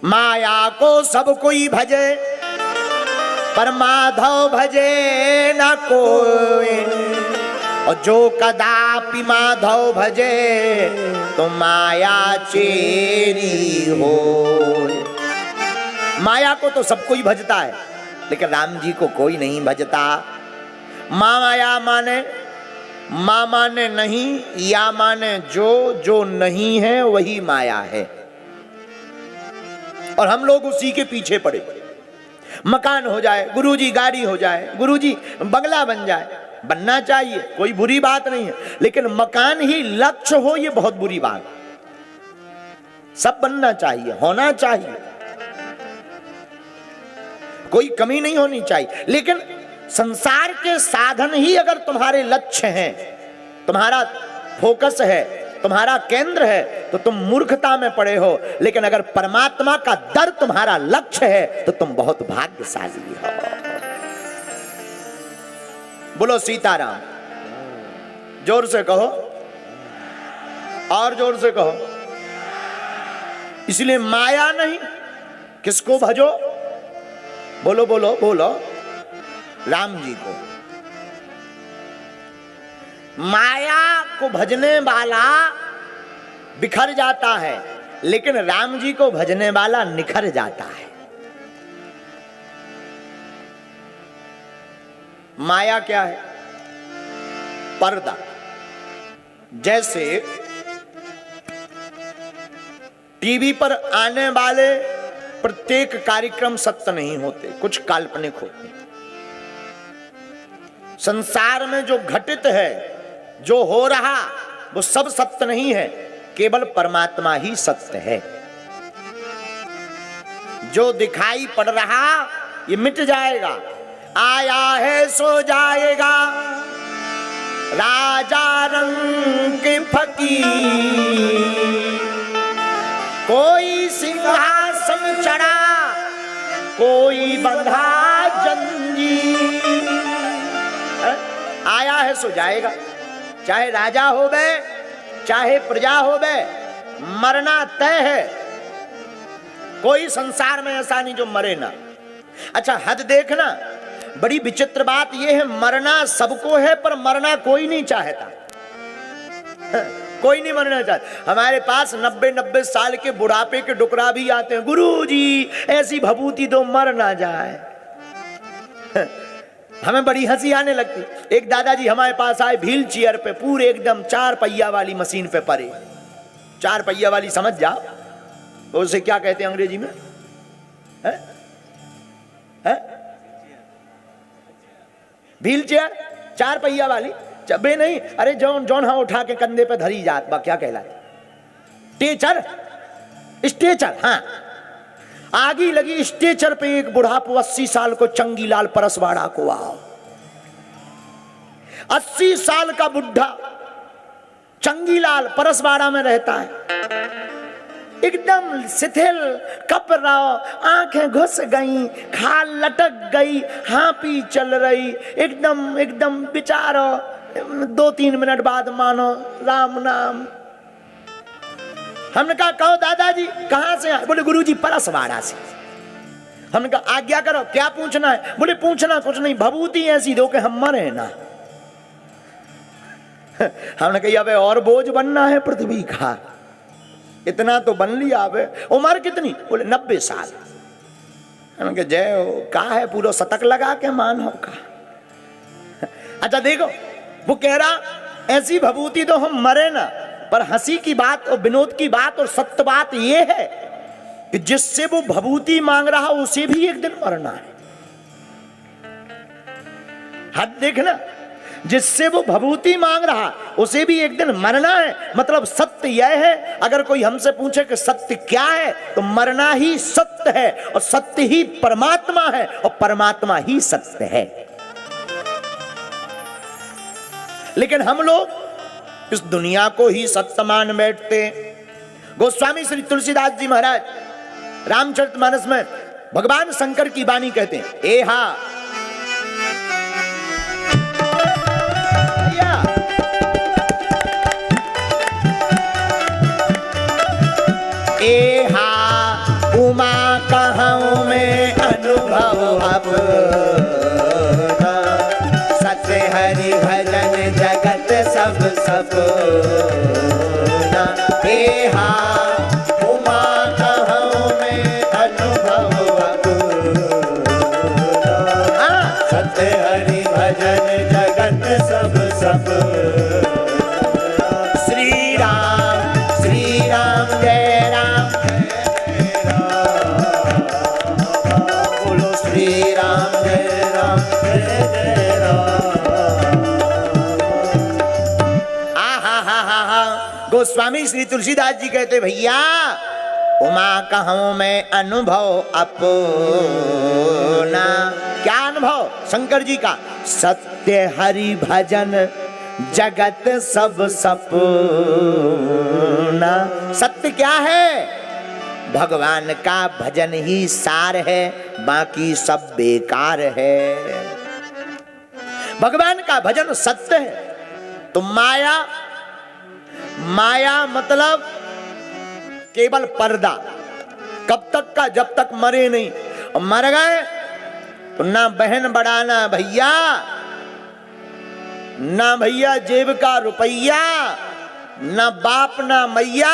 माया को सब कोई भजे पर माधव भजे न कोई, और जो कदापि माधव भजे तो माया चेरी हो। माया को तो सब कोई भजता है, लेकिन राम जी को कोई नहीं भजता। माया माने, मां माने नहीं, या माने जो नहीं है वही माया है, और हम लोग उसी के पीछे पड़े। मकान हो जाए गुरुजी, गाड़ी हो जाए गुरुजी, बंगला बन जाए, बनना चाहिए, कोई बुरी बात नहीं है, लेकिन मकान ही लक्ष्य हो ये बहुत बुरी बात। सब बनना चाहिए, होना चाहिए, कोई कमी नहीं होनी चाहिए, लेकिन संसार के साधन ही अगर तुम्हारे लक्ष्य हैं, तुम्हारा फोकस है, तुम्हारा केंद्र है, तो तुम मूर्खता में पड़े हो। लेकिन अगर परमात्मा का दर तुम्हारा लक्ष्य है तो तुम बहुत भाग्यशाली हो। बोलो सीताराम, जोर से कहो, और जोर से कहो। इसलिए माया नहीं, किसको भजो? बोलो बोलो बोलो, राम जी को। माया को भजने वाला बिखर जाता है, लेकिन राम जी को भजने वाला निखर जाता है। माया क्या है? पर्दा। जैसे टीवी पर आने वाले प्रत्येक कार्यक्रम सत्य नहीं होते, कुछ काल्पनिक होते। संसार में जो घटित है, जो हो रहा, वो सब सत्य नहीं है, केवल परमात्मा ही सत्य है। जो दिखाई पड़ रहा ये मिट जाएगा, आया है सो जाएगा, राजा रंग के फकीर, कोई सिंहासन चढ़ा, कोई बंधा जंजीर। आया है सो जाएगा, चाहे राजा हो बे, चाहे प्रजा हो बे, मरना तय है। कोई संसार में ऐसा नहीं जो मरे ना। अच्छा, हद देखना, बड़ी विचित्र बात यह है, मरना सबको है पर मरना कोई नहीं चाहता। कोई नहीं मरना चाहता। हमारे पास 90-90 साल के बुढ़ापे के डुकरा भी आते हैं, गुरुजी ऐसी भभूति दो मर ना जाए। हमें बड़ी हंसी आने लगती। एक दादाजी हमारे पास आए व्हील चेयर पे, पूरे एकदम 4 पहिया वाली मशीन पे पड़े। 4 पहिया वाली समझ जाओ, तो उसे क्या कहते हैं अंग्रेजी में? है? है? व्हील चेयर 4 पहिया वाली, चबे नहीं, अरे जौन जौन हाँ उठा के कंधे पे धरी जात बा, क्या कहलाती? टेचर, स्टेचर। हाँ, आगी लगी स्टेचर पे एक बुढ़ापो 80 साल को, चंगीलाल परसवाड़ा को आओ। 80 साल का बुढ़ा चंगीलाल परसवाड़ा में रहता है, एकदम शिथिल, कप रहा, आंखें घुस गई, खाल लटक गई, हाँपी चल रही, एकदम एकदम बेचारो। 2-3 मिनट बाद मानो राम नाम। हमने कहा कहो दादाजी कहां से आए? बोले गुरुजी परसवाड़ा से। हमने कहा आज्ञा करो, क्या पूछना है? बोले पूछना कुछ नहीं, भभूति ऐसी दो कि हम मरे ना। हमने कहा अबे और बोझ बनना है पृथ्वी का, इतना तो बन लिया। अबे उम्र कितनी? बोले 90 साल। हमने कहा जय हो, कहा है पूरा शतक लगा के मान हो का। अच्छा देखो, वो कह रहा ऐसी भभूति तो हम मरे ना, पर हंसी की बात और विनोद की बात और सत्य बात यह है कि जिससे वो भभूति मांग रहा उसे भी एक दिन मरना है। हद देखना, जिससे वो भभूति मांग रहा उसे भी एक दिन मरना है। मतलब सत्य यह है, अगर कोई हमसे पूछे कि सत्य क्या है, तो मरना ही सत्य है, और सत्य ही परमात्मा है, और परमात्मा ही सत्य है। लेकिन हम लोग इस दुनिया को ही सत्य मान बैठते। गोस्वामी श्री तुलसीदास जी महाराज रामचरितमानस में भगवान शंकर की वाणी कहते हैं, एहा एहा उमा अपना, सत्य हरि भजन जगत सब सपना। हे हा उमा कहूँ मैं अनुभव अपना, सत्य हरि भजन जगत सब सपना। श्री राम जय राम जय राम, बोलो श्री राम जय राम जय जय राम। हा गोस्वामी श्री तुलसीदास जी कहते भैया उमा कहूँ मैं अनुभव अपना। क्या अनुभव? शंकर जी का सत्य हरि भजन जगत सब सपना। सत्य क्या है? भगवान का भजन ही सार है, बाकी सब बेकार है। भगवान का भजन सत्य है। तो माया मतलब केवल पर्दा। कब तक का? जब तक मरे नहीं। और मर गए तो ना बहन बढ़ाना भैया, ना भैया जेब का रुपया, ना बाप ना मैया,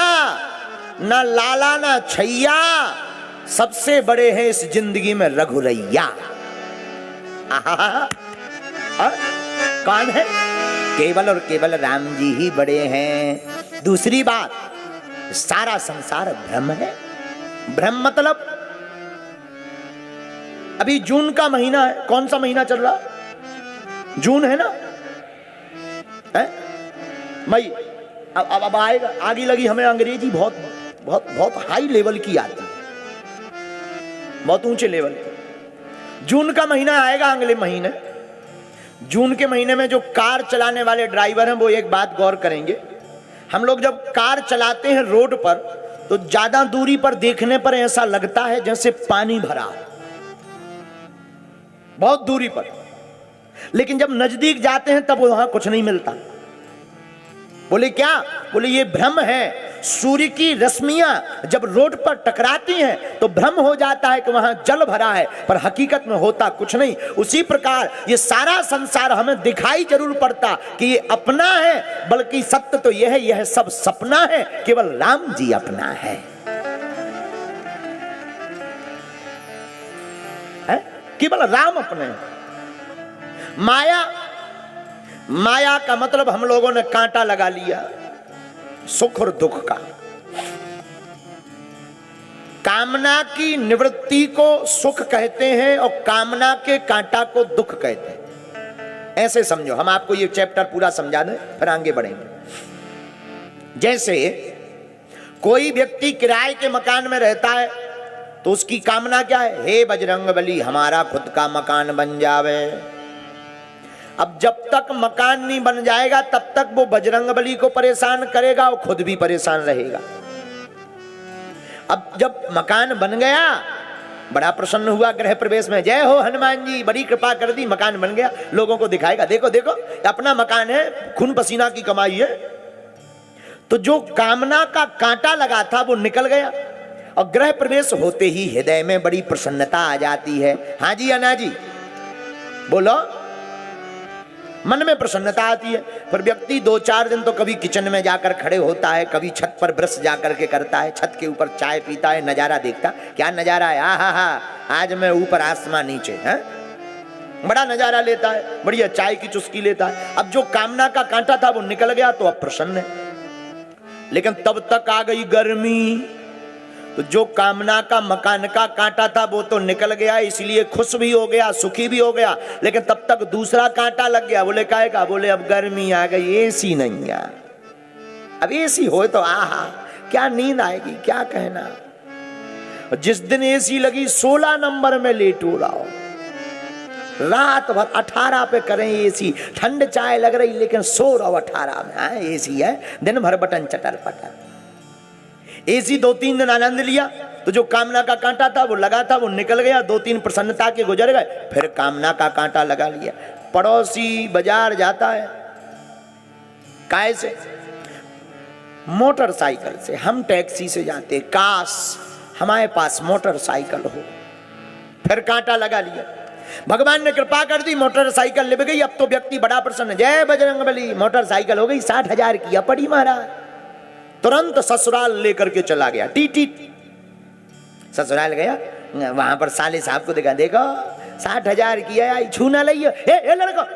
ना लाला ना छैया, सबसे बड़े हैं इस जिंदगी में रघुरैया। कौन है? केवल और केवल राम जी ही बड़े हैं। दूसरी बात, सारा संसार भ्रम है। भ्रम मतलब अभी जून का महीना है। कौन सा महीना चल रहा? जून है ना? है मई। अब आएगा। आगे लगी हमें अंग्रेजी बहुत बहुत बहुत हाई लेवल की आती है, बहुत ऊंचे लेवल की। जून का महीना आएगा अगले महीने। जून के महीने में जो कार चलाने वाले ड्राइवर हैं वो एक बात गौर करेंगे। हम लोग जब कार चलाते हैं रोड पर तो ज्यादा दूरी पर देखने पर ऐसा लगता है जैसे पानी भरा, बहुत दूरी पर। लेकिन जब नजदीक जाते हैं तब वहां कुछ नहीं मिलता। बोले क्या? बोले ये भ्रम है। सूर्य की रश्मियां जब रोड पर टकराती हैं तो भ्रम हो जाता है कि वहां जल भरा है, पर हकीकत में होता कुछ नहीं। उसी प्रकार ये सारा संसार हमें दिखाई जरूर पड़ता कि ये अपना है, बल्कि सत्य तो यह है, यह सब सपना है। केवल राम जी अपना है। केवल राम अपने हैं। माया का मतलब हम लोगों ने कांटा लगा लिया सुख और दुख का। कामना की निवृत्ति को सुख कहते हैं और कामना के कांटा को दुख कहते हैं। ऐसे समझो। हम आपको ये चैप्टर पूरा समझा दें फिर आगे बढ़ेंगे। जैसे कोई व्यक्ति किराए के मकान में रहता है तो उसकी कामना क्या है? हे बजरंगबली हमारा खुद का मकान बन जावे। अब जब तक मकान नहीं बन जाएगा तब तक वो बजरंगबली को परेशान करेगा और खुद भी परेशान रहेगा। अब जब मकान बन गया, बड़ा प्रसन्न हुआ गृह प्रवेश में, जय हो हनुमान जी, बड़ी कृपा कर दी, मकान बन गया। लोगों को दिखाएगा, देखो देखो अपना मकान है, खून पसीना की कमाई है। तो जो कामना का कांटा लगा था वो निकल गया और गृह प्रवेश होते ही हृदय में बड़ी प्रसन्नता आ जाती है। हाँ जी अन्ना जी बोलो। मन में प्रसन्नता आती है। पर व्यक्ति 2-4 दिन तो कभी किचन में जाकर खड़े होता है, कभी छत पर ब्रश जाकर के करता है, छत के ऊपर चाय पीता है, नजारा देखता। क्या नजारा है? आहा, आज मैं ऊपर आसमान नीचे है, बड़ा नजारा लेता है, बढ़िया चाय की चुस्की लेता है। अब जो कामना का कांटा था वो निकल गया तो अब प्रसन्न है। लेकिन तब तक आ गई गर्मी, तो जो कामना का मकान का कांटा था वो तो निकल गया, इसलिए खुश भी हो गया, सुखी भी हो गया। लेकिन तब तक दूसरा कांटा लग गया। बोले काहे का? बोले अब गर्मी आ गई, एसी नहीं है। अब एसी हो तो आहा क्या नींद आएगी, क्या कहना। जिस दिन एसी लगी 16 नंबर में लेट हो रहा हो, रात भर 18 पे करें एसी, ठंड चाय लग रही लेकिन सो रहा 18 में। हाँ एसी है, दिन भर बटन चटर पटर। एसी 2-3 दिन आनंद लिया तो जो कामना का कांटा था वो लगा था वो निकल गया, 2-3 प्रसन्नता के गुजर गए, फिर कामना का कांटा लगा लिया। पड़ोसी बाजार जाता है, काय से? मोटरसाइकिल से। हम टैक्सी से जाते, काश हमारे पास मोटरसाइकिल हो। फिर कांटा लगा लिया। भगवान ने कृपा कर दी, मोटरसाइकिल लिप गई। अब तो व्यक्ति बड़ा प्रसन्न, जय बजरंगबली, मोटरसाइकिल हो गई 60,000 की। अब पड़ी महाराज, तुरंत ससुराल लेकर के चला गया। टी ससुराल गया, वहां पर साले साहब को देखा, देखो 60,000 की है, छू ना लियो, ए लड़का,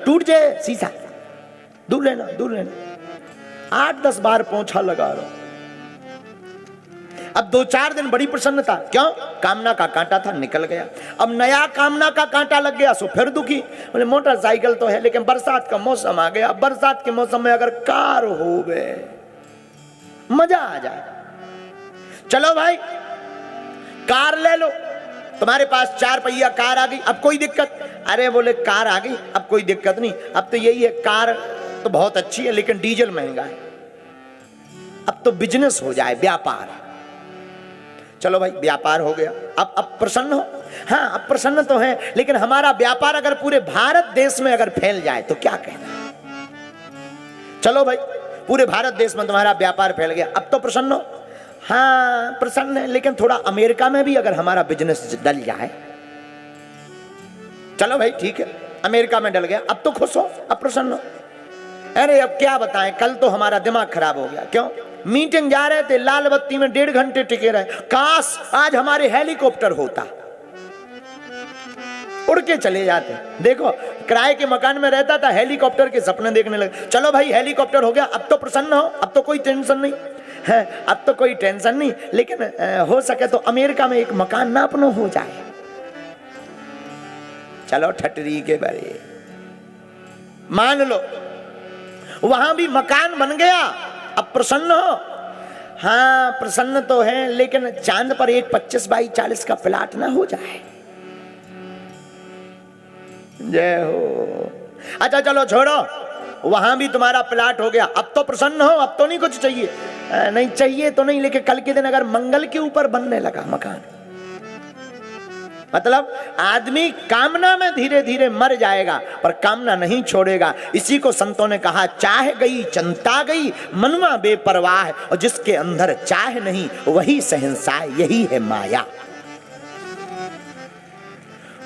टूट जाए शीशा, दूर लेना दूर लेना। 8-10 बार पोंछा लगा रहा। अब 2-4 दिन बड़ी प्रसन्नता, क्यों? कामना का कांटा था, निकल गया। अब नया कामना का कांटा लग गया, सो फिर दुखी। बोले मोटरसाइकिल तो है, लेकिन बरसात का मौसम आ गया। बरसात के मौसम में अगर कार हो गए, मजा आ जाए। चलो भाई कार ले लो, तुम्हारे पास 4 पहिया कार आ गई, अब कोई दिक्कत? अरे बोले कार आ गई, अब कोई दिक्कत नहीं, अब तो यही है, कार तो बहुत अच्छी है लेकिन डीजल महंगा है, अब तो बिजनेस हो जाए, व्यापार। चलो भाई व्यापार हो गया, अब प्रसन्न हो? हाँ अब प्रसन्न तो है, लेकिन हमारा व्यापार अगर पूरे भारत देश में अगर फैल जाए तो क्या कहना। चलो भाई पूरे भारत देश में तुम्हारा व्यापार फैल गया, अब तो प्रसन्न हो? हाँ प्रसन्न है, लेकिन थोड़ा अमेरिका में भी अगर हमारा बिजनेस डल जाए। चलो भाई ठीक है, अमेरिका में डल गया, अब तो खुश हो, अब प्रसन्न हो? अरे अब क्या बताएं, कल तो हमारा दिमाग खराब हो गया। क्यों? मीटिंग जा रहे थे, लाल बत्ती में 1.5 घंटे टिके रहे, काश आज हमारे हेलीकॉप्टर होता, उड़ के चले जाते। देखो किराए के मकान में रहता था, हेलीकॉप्टर के सपने देखने लगे। चलो भाई हेलीकॉप्टर हो गया, अब तो प्रसन्न हो, अब तो कोई टेंशन नहीं है, अब तो कोई टेंशन नहीं, लेकिन हो सके तो अमेरिका में एक मकान ना अपनो हो जाए। चलो ठटरी के बरे, मान लो वहां भी मकान बन गया, अब प्रसन्न हो? हाँ प्रसन्न तो है, लेकिन चांद पर एक 25 बाई 40 का प्लाट ना हो जाए। जय हो। अच्छा चलो छोड़ो, वहां भी तुम्हारा प्लाट हो गया, अब तो प्रसन्न हो, अब तो नहीं कुछ चाहिए? नहीं चाहिए तो नहीं, लेकिन कल के दिन अगर मंगल के ऊपर बनने लगा मकान, मतलब आदमी कामना में धीरे धीरे मर जाएगा पर कामना नहीं छोड़ेगा। इसी को संतों ने कहा, चाह गई चंता गई मनुआ बेपरवाह, और जिसके अंदर चाह नहीं वही शहंशाह, यही है माया।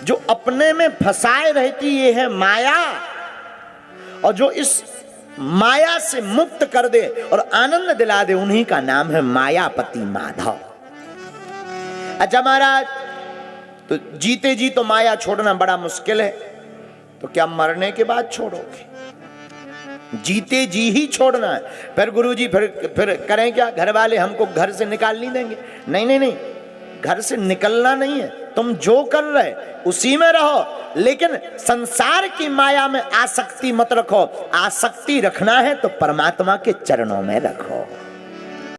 जो अपने में फंसाए रहती ये है माया, और जो इस माया से मुक्त कर दे और आनंद दिला दे, उन्हीं का नाम है मायापति माधव। अच्छा महाराज, तो जीते जी तो माया छोड़ना बड़ा मुश्किल है, तो क्या मरने के बाद छोड़ोगे? जीते जी ही छोड़ना है। फिर गुरुजी फिर करें क्या? घर वाले हमको घर से निकाल नहीं देंगे? नहीं नहीं नहीं, घर से निकलना नहीं है, तुम जो कर रहे उसी में रहो, लेकिन संसार की माया में आसक्ति मत रखो। आसक्ति रखना है तो परमात्मा के चरणों में रखो।